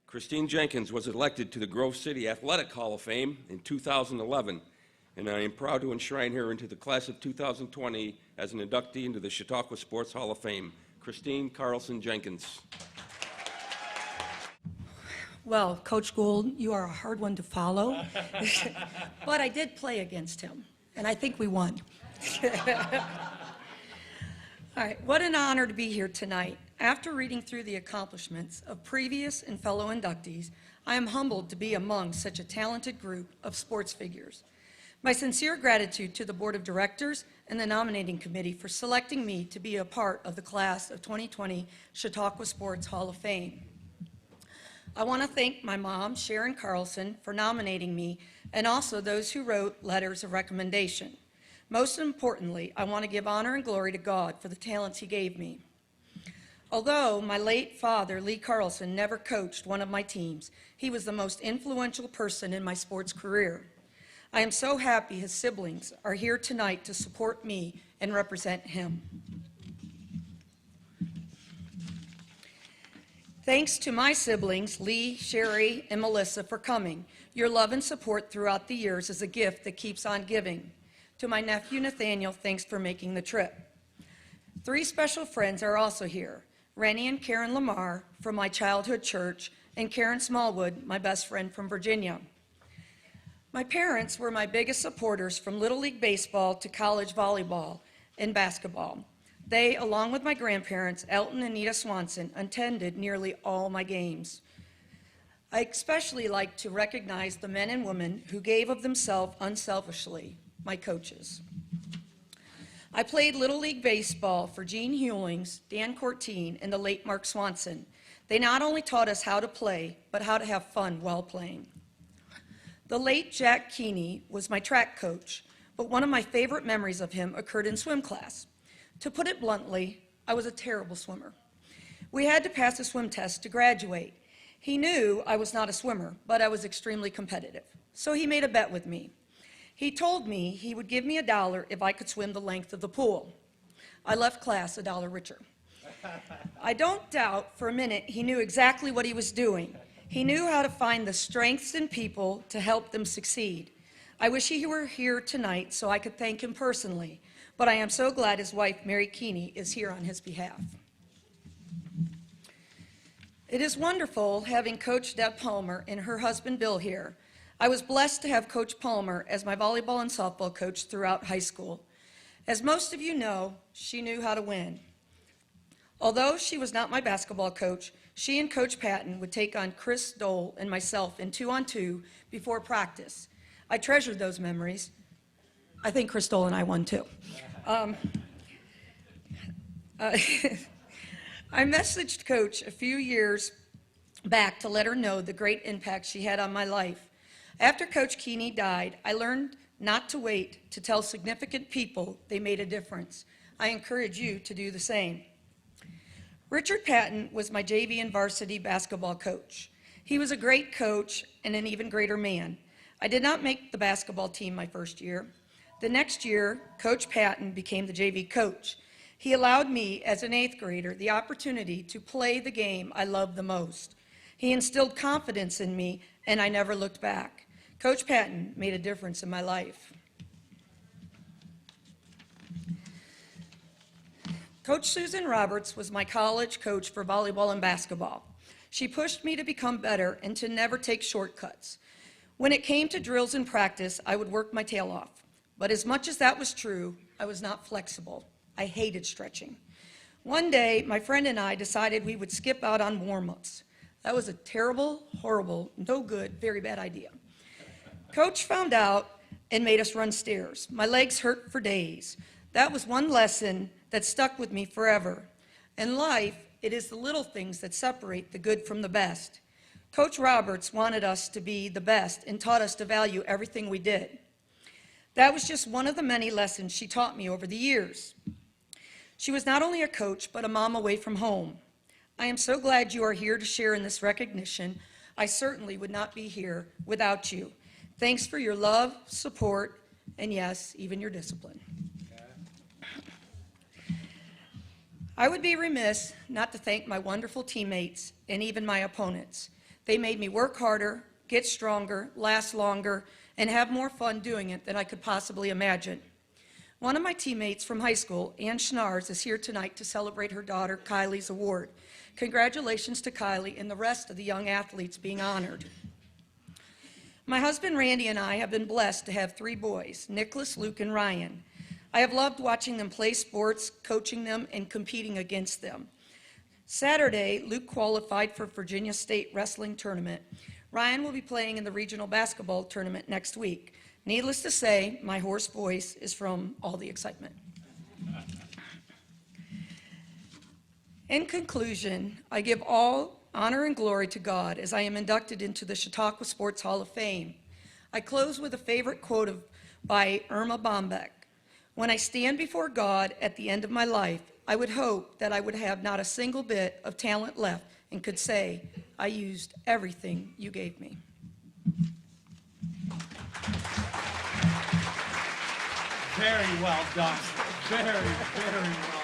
Christine Jenkins was elected to the Grove City Athletic Hall of Fame in 2011, and I am proud to enshrine her into the class of 2020 as an inductee into the Chautauqua Sports Hall of Fame. Christine Carlson Jenkins. Well, Coach Gould, you are a hard one to follow, but I did play against him, and I think we won. All right, what an honor to be here tonight. After reading through the accomplishments of previous and fellow inductees, I am humbled to be among such a talented group of sports figures. My sincere gratitude to the Board of Directors and the nominating committee for selecting me to be a part of the class of 2020 Chautauqua Sports Hall of Fame. I want to thank my mom, Sharon Carlson, for nominating me, and also those who wrote letters of recommendation. Most importantly, I want to give honor and glory to God for the talents He gave me. Although my late father, Lee Carlson, never coached one of my teams, he was the most influential person in my sports career. I am so happy his siblings are here tonight to support me and represent him. Thanks to my siblings, Lee, Sherry, and Melissa, for coming. Your love and support throughout the years is a gift that keeps on giving. To my nephew, Nathaniel, thanks for making the trip. 3 special friends are also here. Rennie and Karen Lamar from my childhood church, and Karen Smallwood, my best friend from Virginia. My parents were my biggest supporters from Little League Baseball to college volleyball and basketball. They, along with my grandparents, Elton and Nita Swanson, attended nearly all my games. I especially like to recognize the men and women who gave of themselves unselfishly, my coaches. I played Little League Baseball for Gene Hewlings, Dan Courtine, and the late Mark Swanson. They not only taught us how to play, but how to have fun while playing. The late Jack Keeney was my track coach, but one of my favorite memories of him occurred in swim class. To put it bluntly, I was a terrible swimmer. We had to pass a swim test to graduate. He knew I was not a swimmer, but I was extremely competitive, so he made a bet with me. He told me he would give me $1 if I could swim the length of the pool. I left class $1 richer. I don't doubt for a minute he knew exactly what he was doing. He knew how to find the strengths in people to help them succeed. I wish he were here tonight so I could thank him personally, but I am so glad his wife, Mary Keeney, is here on his behalf. It is wonderful having Coach Deb Palmer and her husband Bill here. I was blessed to have Coach Palmer as my volleyball and softball coach throughout high school. As most of you know, she knew how to win. Although she was not my basketball coach, she and Coach Patton would take on Chris Dole and myself in 2-on-2 before practice. I treasured those memories. I think Chris Dole and I won too. I messaged Coach a few years back to let her know the great impact she had on my life. After Coach Keeney died, I learned not to wait to tell significant people they made a difference. I encourage you to do the same. Richard Patton was my JV and varsity basketball coach. He was a great coach and an even greater man. I did not make the basketball team my first year. The next year, Coach Patton became the JV coach. He allowed me, as an 8th grader, the opportunity to play the game I loved the most. He instilled confidence in me, and I never looked back. Coach Patton made a difference in my life. Coach Susan Roberts was my college coach for volleyball and basketball. She pushed me to become better and to never take shortcuts. When it came to drills and practice, I would work my tail off. But as much as that was true, I was not flexible. I hated stretching. One day, my friend and I decided we would skip out on warm-ups. That was a terrible, horrible, no good, very bad idea. Coach found out and made us run stairs. My legs hurt for days. That was one lesson that stuck with me forever. In life, it is the little things that separate the good from the best. Coach Roberts wanted us to be the best and taught us to value everything we did. That was just one of the many lessons she taught me over the years. She was not only a coach, but a mom away from home. I am so glad you are here to share in this recognition. I certainly would not be here without you. Thanks for your love, support, and yes, even your discipline. I would be remiss not to thank my wonderful teammates and even my opponents. They made me work harder, get stronger, last longer, and have more fun doing it than I could possibly imagine. One of my teammates from high school, Ann Schnars, is here tonight to celebrate her daughter Kylie's award. Congratulations to Kylie and the rest of the young athletes being honored. My husband Randy and I have been blessed to have 3 boys, Nicholas, Luke, and Ryan. I have loved watching them play sports, coaching them, and competing against them. Saturday, Luke qualified for Virginia State Wrestling Tournament. Ryan will be playing in the regional basketball tournament next week. Needless to say, my hoarse voice is from all the excitement. In conclusion, I give all honor and glory to God as I am inducted into the Chautauqua Sports Hall of Fame. I close with a favorite quote by Irma Bombeck. When I stand before God at the end of my life, I would hope that I would have not a single bit of talent left and could say, I used everything you gave me. Very well done. Very, very well.